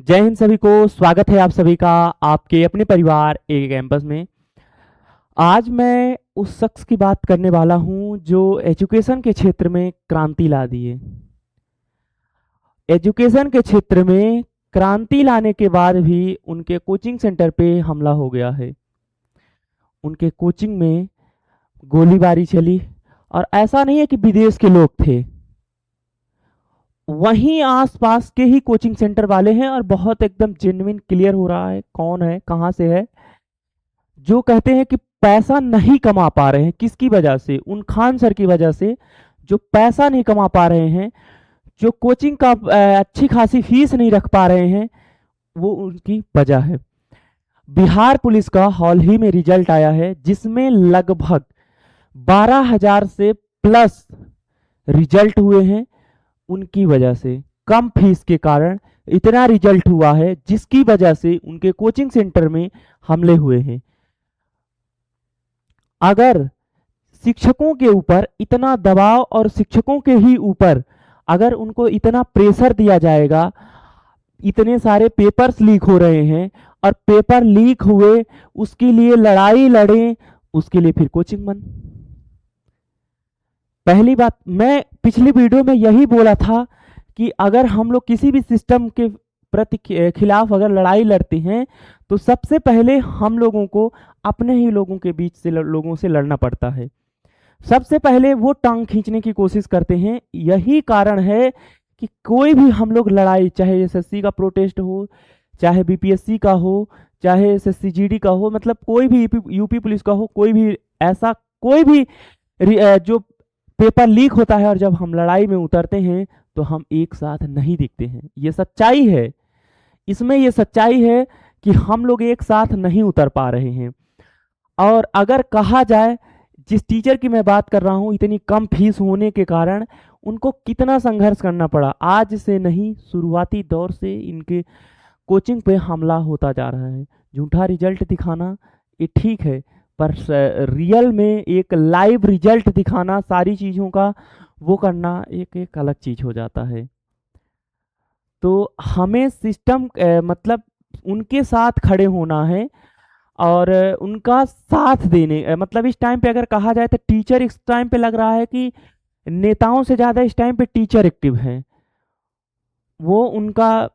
जय हिंद सभी को। स्वागत है आप सभी का आपके अपने परिवार ए कैंपस में। आज मैं उस शख्स की बात करने वाला हूं जो एजुकेशन के क्षेत्र में क्रांति ला दिए। एजुकेशन के क्षेत्र में क्रांति लाने के बाद भी उनके कोचिंग सेंटर पे हमला हो गया है। उनके कोचिंग में गोलीबारी चली और ऐसा नहीं है कि विदेश के लोग थे, वहीं आसपास के ही कोचिंग सेंटर वाले हैं और बहुत एकदम जेन्युइन क्लियर हो रहा है कौन है कहां से है। जो कहते हैं कि पैसा नहीं कमा पा रहे हैं, किसकी वजह से? उन खान सर की वजह से। जो पैसा नहीं कमा पा रहे हैं, जो कोचिंग का अच्छी खासी फीस नहीं रख पा रहे हैं, वो उनकी वजह है। बिहार पुलिस का हाल ही में रिजल्ट आया है जिसमें लगभग 12,000 से प्लस रिजल्ट हुए हैं। उनकी वजह से, कम फीस के कारण इतना रिजल्ट हुआ है जिसकी वजह से उनके कोचिंग सेंटर में हमले हुए हैं। अगर शिक्षकों के ऊपर इतना दबाव और शिक्षकों के ही ऊपर अगर उनको इतना प्रेशर दिया जाएगा, इतने सारे पेपर्स लीक हो रहे हैं और पेपर लीक हुए उसके लिए लड़ाई लड़ें, उसके लिए फिर कोचिंग बंद। पहली बात, मैं पिछली वीडियो में यही बोला था कि अगर हम लोग किसी भी सिस्टम के प्रति खिलाफ अगर लड़ाई लड़ते हैं तो सबसे पहले हम लोगों को अपने ही लोगों के बीच से लोगों से लड़ना पड़ता है। सबसे पहले वो टांग खींचने की कोशिश करते हैं। यही कारण है कि कोई भी हम लोग लड़ाई, चाहे एसएससी का प्रोटेस्ट हो, चाहे बीपीएससी का हो, चाहे एसएससी जीडी का हो, मतलब कोई भी यूपी पुलिस का हो, कोई भी ऐसा कोई भी जो पेपर लीक होता है और जब हम लड़ाई में उतरते हैं तो हम एक साथ नहीं दिखते हैं। ये सच्चाई है। इसमें ये सच्चाई है कि हम लोग एक साथ नहीं उतर पा रहे हैं। और अगर कहा जाए, जिस टीचर की मैं बात कर रहा हूँ, इतनी कम फीस होने के कारण उनको कितना संघर्ष करना पड़ा। आज से नहीं, शुरुआती दौर से इनके कोचिंग पे हमला होता जा रहा है। झूठा रिजल्ट दिखाना ये ठीक है, पर रियल में एक लाइव रिजल्ट दिखाना, सारी चीज़ों का वो करना एक एक अलग चीज़ हो जाता है। तो हमें सिस्टम मतलब उनके साथ खड़े होना है और उनका साथ देने, मतलब इस टाइम पे अगर कहा जाए तो टीचर इस टाइम पे लग रहा है कि नेताओं से ज़्यादा इस टाइम पे टीचर एक्टिव हैं। वो उनका,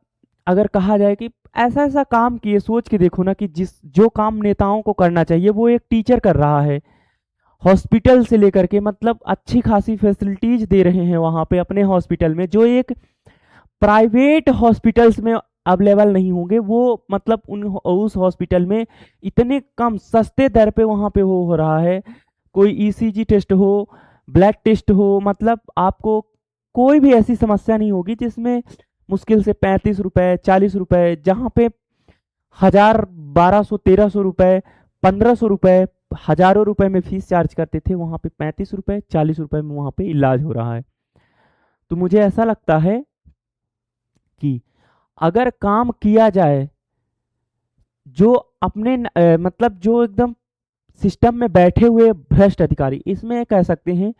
अगर कहा जाए कि ऐसा ऐसा काम किए, सोच के देखो ना कि जो काम नेताओं को करना चाहिए वो एक टीचर कर रहा है। हॉस्पिटल से लेकर के, मतलब अच्छी खासी फैसिलिटीज दे रहे हैं वहाँ पे अपने हॉस्पिटल में, जो एक प्राइवेट हॉस्पिटल्स में अवेलेबल नहीं होंगे। वो मतलब उस हॉस्पिटल में इतने कम सस्ते दर पे वहाँ पे हो रहा है। कोई ईसीजी टेस्ट हो, ब्लड टेस्ट हो, मतलब आपको कोई भी ऐसी समस्या नहीं होगी जिसमें मुश्किल से 35 रुपए 40 रुपए, जहाँ पे 1000 1200 1300 रुपए 1500 रुपए हजारों रुपए में फीस चार्ज करते थे, वहाँ पे 35 रुपए 40 रुपए में वहाँ पे इलाज हो रहा है। तो मुझे ऐसा लगता है कि अगर काम किया जाए, जो अपने मतलब जो एकदम सिस्टम में बैठे हुए भ्रष्ट अधिकारी, इसमें कह सकते हैं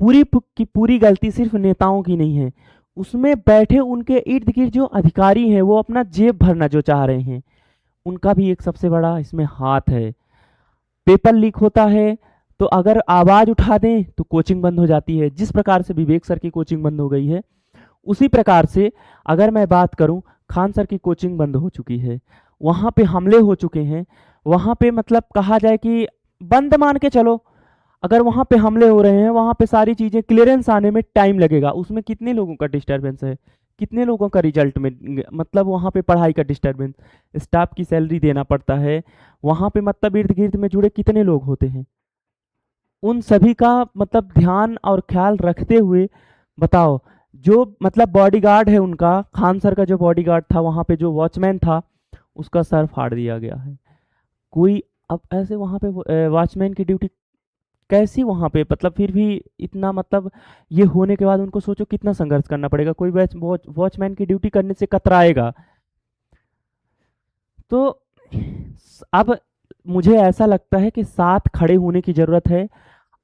पूरी की पूरी गलती सिर्फ नेताओं की नहीं है। उसमें बैठे उनके इर्द गिर्द जो अधिकारी हैं, वो अपना जेब भरना जो चाह रहे हैं, उनका भी एक सबसे बड़ा इसमें हाथ है। पेपर लीक होता है तो अगर आवाज उठा दें तो कोचिंग बंद हो जाती है। जिस प्रकार से विवेक सर की कोचिंग बंद हो गई है, उसी प्रकार से अगर मैं बात करूं, खान सर की कोचिंग बंद हो चुकी है। वहां पे हमले हो चुके हैं। वहां पे मतलब कहा जाए कि बंद मान के चलो, अगर वहां पे हमले हो रहे हैं, वहां पे सारी चीजें क्लियरेंस आने में टाइम लगेगा। उसमें कितने लोगों का डिस्टर्बेंस है, कितने लोगों का रिजल्ट में, मतलब वहां पे पढ़ाई का डिस्टर्बेंस, स्टाफ की सैलरी देना पड़ता है वहां पे, मतलब इर्द गिर्द में जुड़े कितने लोग होते हैं। उन सभी का मतलब ध्यान और ख्याल रखते हुए बताओ, जो मतलब बॉडीगार्ड है उनका, खान सर का जो बॉडीगार्ड था, वहां पे जो वॉचमैन था, उसका सर फाड़ दिया गया है। कोई, अब ऐसे वहां पे वॉचमैन की ड्यूटी कैसी वहां पे, मतलब फिर भी इतना, मतलब ये होने के बाद उनको सोचो कितना संघर्ष करना पड़ेगा। कोई वॉचमैन की ड्यूटी करने से कतराएगा। तो अब मुझे ऐसा लगता है कि साथ खड़े होने की जरूरत है।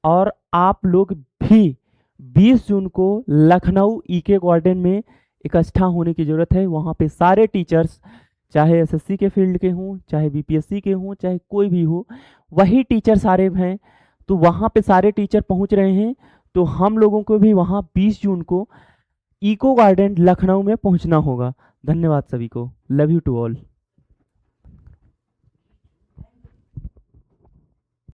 और आप लोग भी 20 जून को लखनऊ ईके गार्डन में इकट्ठा होने की ज़रूरत है। वहाँ पे सारे टीचर्स, चाहे एसएससी के फील्ड के हों, चाहे बीपीएससी के हों, चाहे कोई भी हो, वही टीचर सारे हैं। तो वहाँ पे सारे टीचर पहुँच रहे हैं, तो हम लोगों को भी वहाँ 20 जून को इको गार्डन लखनऊ में पहुँचना होगा। धन्यवाद सभी को। Love you to all.